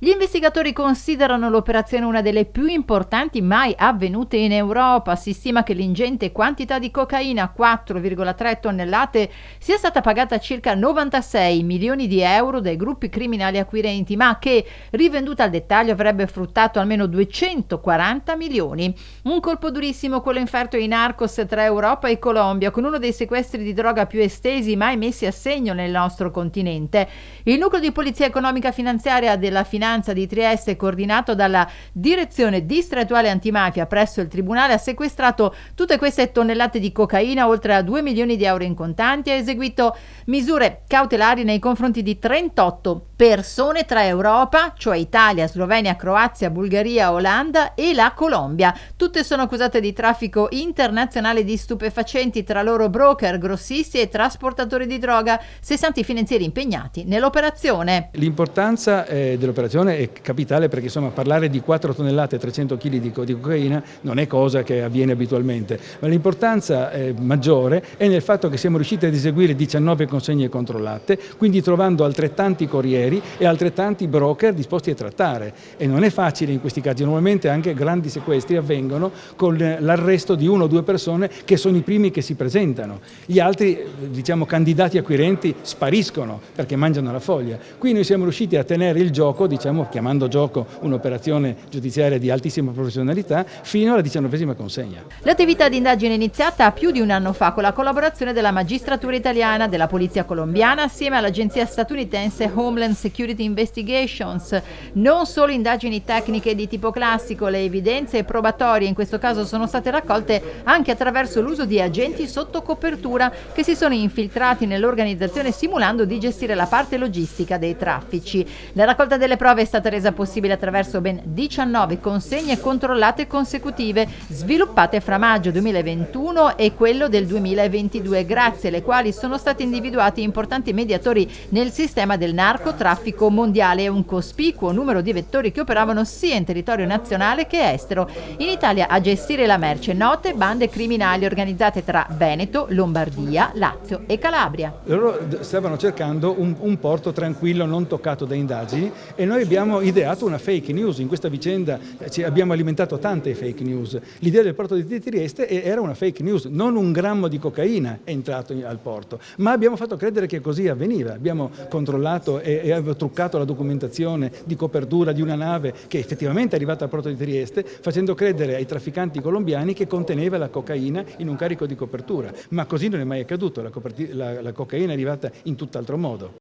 Gli investigatori considerano l'operazione una delle più importanti mai avvenute in Europa. Si stima che l'ingente quantità di cocaina, 4,3 tonnellate, sia stata pagata a circa 96 milioni di euro dai gruppi criminali acquirenti, ma che, rivenduta al dettaglio, avrebbe fruttato almeno 240 milioni. Un colpo durissimo quello inferto ai narcos tra Europa e Colombia, con uno dei sequestri di droga più estesi mai messi a segno nel nostro continente. Il nucleo di polizia economica finanziaria della Finanza di Trieste, coordinato dalla Direzione Distrettuale Antimafia presso il Tribunale, ha sequestrato tutte queste tonnellate di cocaina, oltre a 2 milioni di euro in contanti, e ha eseguito misure cautelari nei confronti di 38 persone tra Europa, cioè Italia, Slovenia, Croazia, Bulgaria, Olanda e la Colombia. Tutte sono accusate di traffico internazionale di stupefacenti, tra loro broker, grossisti e trasportatori di droga, 60 i finanzieri impegnati nell'operazione. L'importanza dell'operazione è capitale, perché insomma parlare di 4 tonnellate e 300 kg di cocaina non è cosa che avviene abitualmente, ma l'importanza maggiore è nel fatto che siamo riusciti ad eseguire 19 consegne controllate, quindi trovando altrettanti corrieri e altrettanti broker disposti a trattare, e non è facile in questi casi. Normalmente anche grandi sequestri avvengono con l'arresto di 1 o 2 persone che sono i primi che si presentano, gli altri diciamo candidati acquirenti spariscono perché mangiano la foglia. Qui noi siamo riusciti a tenere il gioco, diciamo, chiamando gioco un'operazione giudiziaria di altissima professionalità, fino alla 19ª consegna. L'attività di indagine è iniziata più di un anno fa con la collaborazione della magistratura italiana, della polizia colombiana assieme all'agenzia statunitense Homeland Security Investigations. Non solo indagini tecniche di tipo classico, le evidenze probatorie in questo caso sono state raccolte anche attraverso l'uso di agenti sotto copertura che si sono infiltrati nell'organizzazione simulando di gestire la parte logistica dei traffici. La raccolta delle prove è stata resa possibile attraverso ben 19 consegne controllate consecutive sviluppate fra maggio 2021 e quello del 2022, grazie alle quali sono stati individuati importanti mediatori nel sistema del narcotraffico mondiale e un cospicuo numero di vettori che operavano sia in territorio nazionale che estero. In Italia a gestire la merce note bande criminali organizzate tra Veneto, Lombardia, Lazio e Calabria. Loro stavano cercando un porto tranquillo, non toccato da indagini, e noi abbiamo ideato una fake news. In questa vicenda abbiamo alimentato tante fake news. L'idea del porto di Trieste era una fake news, non un grammo di cocaina è entrato al porto, ma abbiamo fatto credere che così avveniva. Abbiamo controllato e avevo truccato la documentazione di copertura di una nave che effettivamente è arrivata al porto di Trieste, facendo credere ai trafficanti colombiani che conteneva la cocaina in un carico di copertura, ma così non è mai accaduto. La cocaina è arrivata in tutt'altro modo.